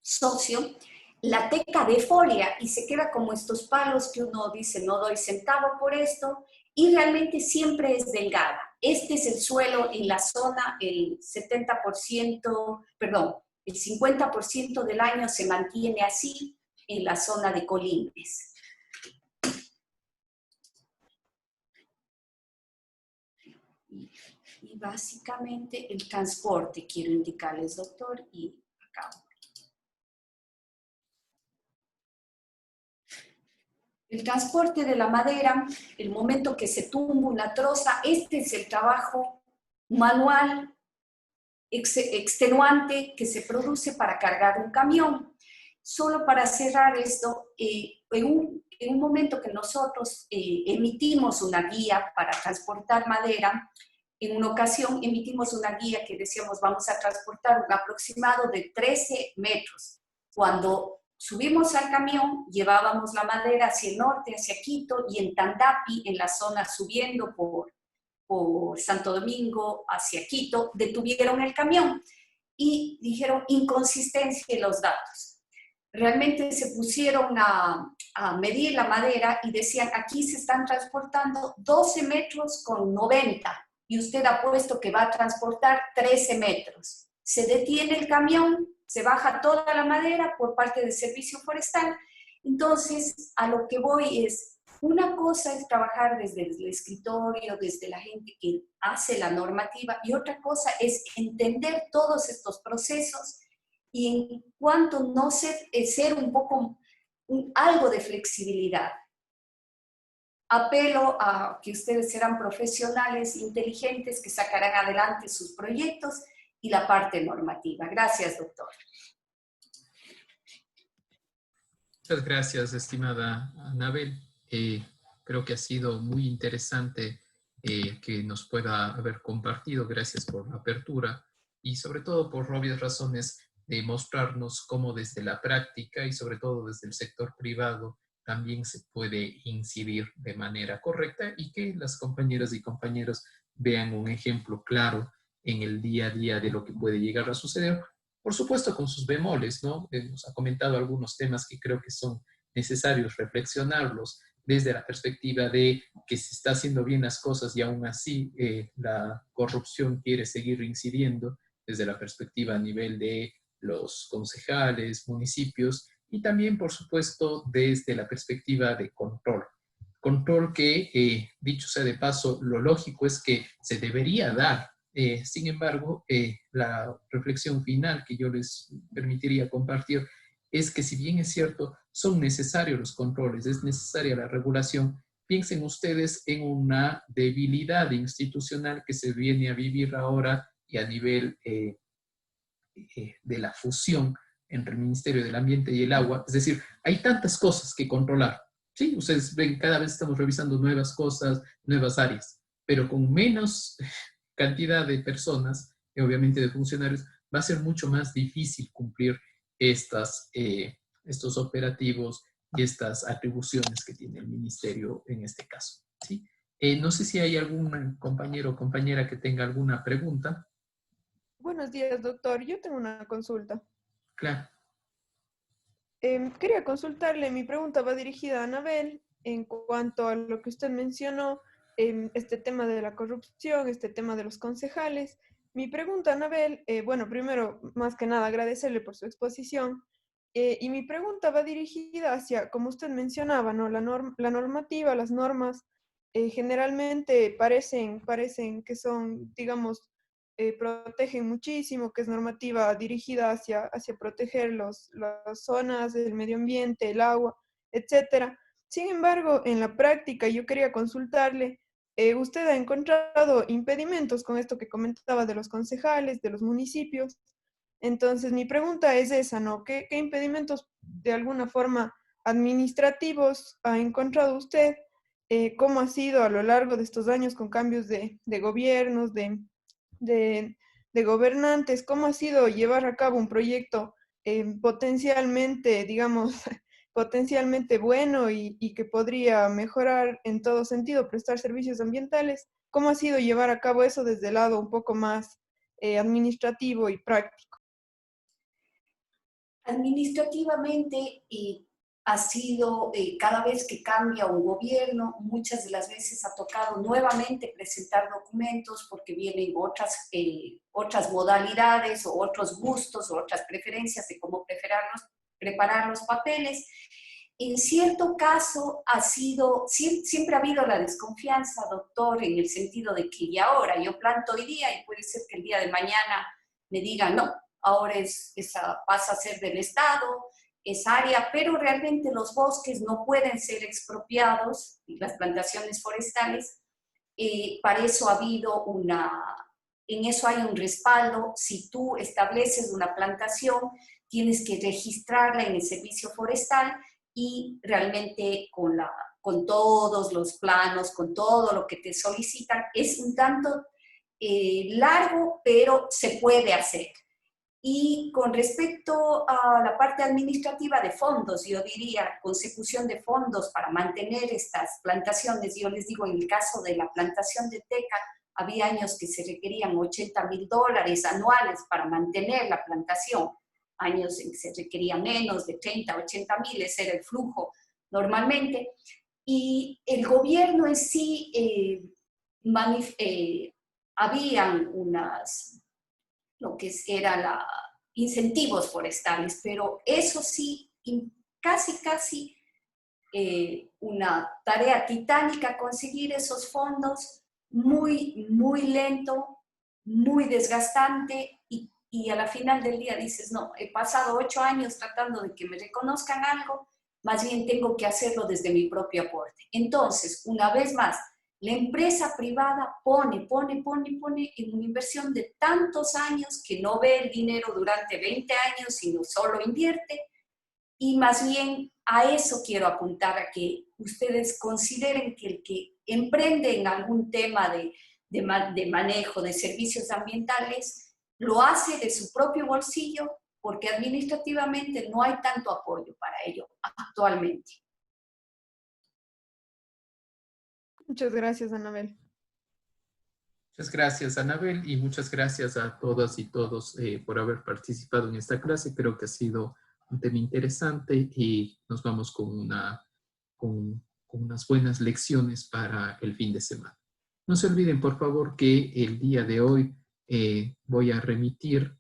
S2: socio. La teca de folia y se queda como estos palos que uno dice no doy centavo por esto y realmente siempre es delgada. Este es el suelo en la zona, el 70%, perdón, el 50% del año se mantiene así en la zona de Colindres. Y básicamente el transporte, quiero indicarles, doctor, y acabo. El transporte de la madera, el momento que se tumba una troza, este es el trabajo manual, extenuante que se produce para cargar un camión. Solo para cerrar esto, en un momento que nosotros emitimos una guía para transportar madera, en una ocasión emitimos una guía que decíamos vamos a transportar un aproximado de 13 metros. Cuando subimos al camión, llevábamos la madera hacia el norte, hacia Quito, y en Tandapi, en la zona subiendo por Santo Domingo hacia Quito, detuvieron el camión y dijeron inconsistencia en los datos. Realmente se pusieron a medir la madera y decían aquí se están transportando 12 metros con 90 y usted ha puesto que va a transportar 13 metros. Se detiene el camión, se baja toda la madera por parte del Servicio Forestal. Entonces, a lo que voy es, una cosa es trabajar desde el escritorio, desde la gente que hace la normativa, y otra cosa es entender todos estos procesos y en cuanto no ser un poco, algo de flexibilidad. Apelo a que ustedes serán profesionales inteligentes que sacarán adelante sus proyectos y la parte normativa. Gracias, doctor.
S1: Muchas gracias, estimada Anabel. Creo que ha sido muy interesante que nos pueda haber compartido. Gracias por la apertura y sobre todo por obvias razones de mostrarnos cómo desde la práctica y sobre todo desde el sector privado también se puede incidir de manera correcta y que las compañeras y compañeros vean un ejemplo claro en el día a día de lo que puede llegar a suceder. Por supuesto, con sus bemoles, ¿no? Nos ha comentado algunos temas que creo que son necesarios reflexionarlos desde la perspectiva de que se está haciendo bien las cosas y aún así la corrupción quiere seguir incidiendo desde la perspectiva a nivel de los concejales, municipios y también, por supuesto, desde la perspectiva de control. Control que, dicho sea de paso, lo lógico es que se debería dar. Sin embargo, la reflexión final que yo les permitiría compartir es que si bien es cierto, son necesarios los controles, es necesaria la regulación, piensen ustedes en una debilidad institucional que se viene a vivir ahora y a nivel de la fusión entre el Ministerio del Ambiente y el Agua. Es decir, hay tantas cosas que controlar. Sí, ustedes ven, cada vez estamos revisando nuevas cosas, nuevas áreas, pero con menos cantidad de personas y obviamente de funcionarios, va a ser mucho más difícil cumplir estos operativos y estas atribuciones que tiene el ministerio en este caso. ¿Sí? No sé si hay algún compañero o compañera que tenga alguna pregunta.
S5: Buenos días, doctor. Yo tengo una consulta.
S1: Claro.
S5: Quería consultarle, mi pregunta va dirigida a Anabel en cuanto a lo que usted mencionó, este tema de la corrupción, este tema de los concejales. Mi pregunta, Anabel, bueno, primero, más que nada, agradecerle por su exposición. Y mi pregunta va dirigida hacia, como usted mencionaba, ¿no? La normativa, las normas, generalmente parecen que son, digamos, protegen muchísimo, que es normativa dirigida hacia proteger las zonas, el medio ambiente, el agua, etcétera. Sin embargo, en la práctica yo quería consultarle, ¿usted ha encontrado impedimentos con esto que comentaba de los concejales, de los municipios? Entonces, mi pregunta es esa, ¿no? ¿Qué impedimentos de alguna forma administrativos ha encontrado usted? ¿Cómo ha sido a lo largo de estos años con cambios de gobiernos, de gobernantes? ¿Cómo ha sido llevar a cabo un proyecto potencialmente, digamos, potencialmente bueno y que podría mejorar en todo sentido, prestar servicios ambientales. ¿Cómo ha sido llevar a cabo eso desde el lado un poco más administrativo y práctico?
S2: Administrativamente ha sido, cada vez que cambia un gobierno, muchas de las veces ha tocado nuevamente presentar documentos porque vienen otras modalidades o otros gustos o otras preferencias de cómo preparar los papeles. En cierto caso ha sido, siempre ha habido la desconfianza, doctor, en el sentido de que y ahora yo planto hoy día y puede ser que el día de mañana me digan no, ahora pasa a ser del Estado, esa área, pero realmente los bosques no pueden ser expropiados, las plantaciones forestales, para eso ha habido en eso hay un respaldo. Si tú estableces una plantación, tienes que registrarla en el servicio forestal y realmente con todos los planos, con todo lo que te solicitan, es un tanto largo, pero se puede hacer. Y con respecto a la parte administrativa de fondos, yo diría consecución de fondos para mantener estas plantaciones. Yo les digo, en el caso de la plantación de teca, había años que se requerían $80,000 anuales para mantener la plantación, años en que se requería menos de 30, 80,000, ese era el flujo normalmente. Y el gobierno en sí, habían lo que eran incentivos forestales, pero eso sí, casi una tarea titánica conseguir esos fondos, muy lento, muy desgastante, y a la final del día dices, no, he pasado 8 años tratando de que me reconozcan algo, más bien tengo que hacerlo desde mi propio aporte. Entonces, una vez más, la empresa privada pone en una inversión de tantos años que no ve el dinero durante 20 años, sino solo invierte. Y más bien a eso quiero apuntar, a que ustedes consideren que el que emprende en algún tema de manejo de servicios ambientales lo hace de su propio bolsillo, porque administrativamente no hay tanto apoyo para ello actualmente.
S5: Muchas gracias, Anabel.
S1: Muchas gracias, Anabel, y muchas gracias a todas y todos por haber participado en esta clase. Creo que ha sido un tema interesante y nos vamos con unas buenas lecciones para el fin de semana. No se olviden, por favor, que el día de hoy voy a remitir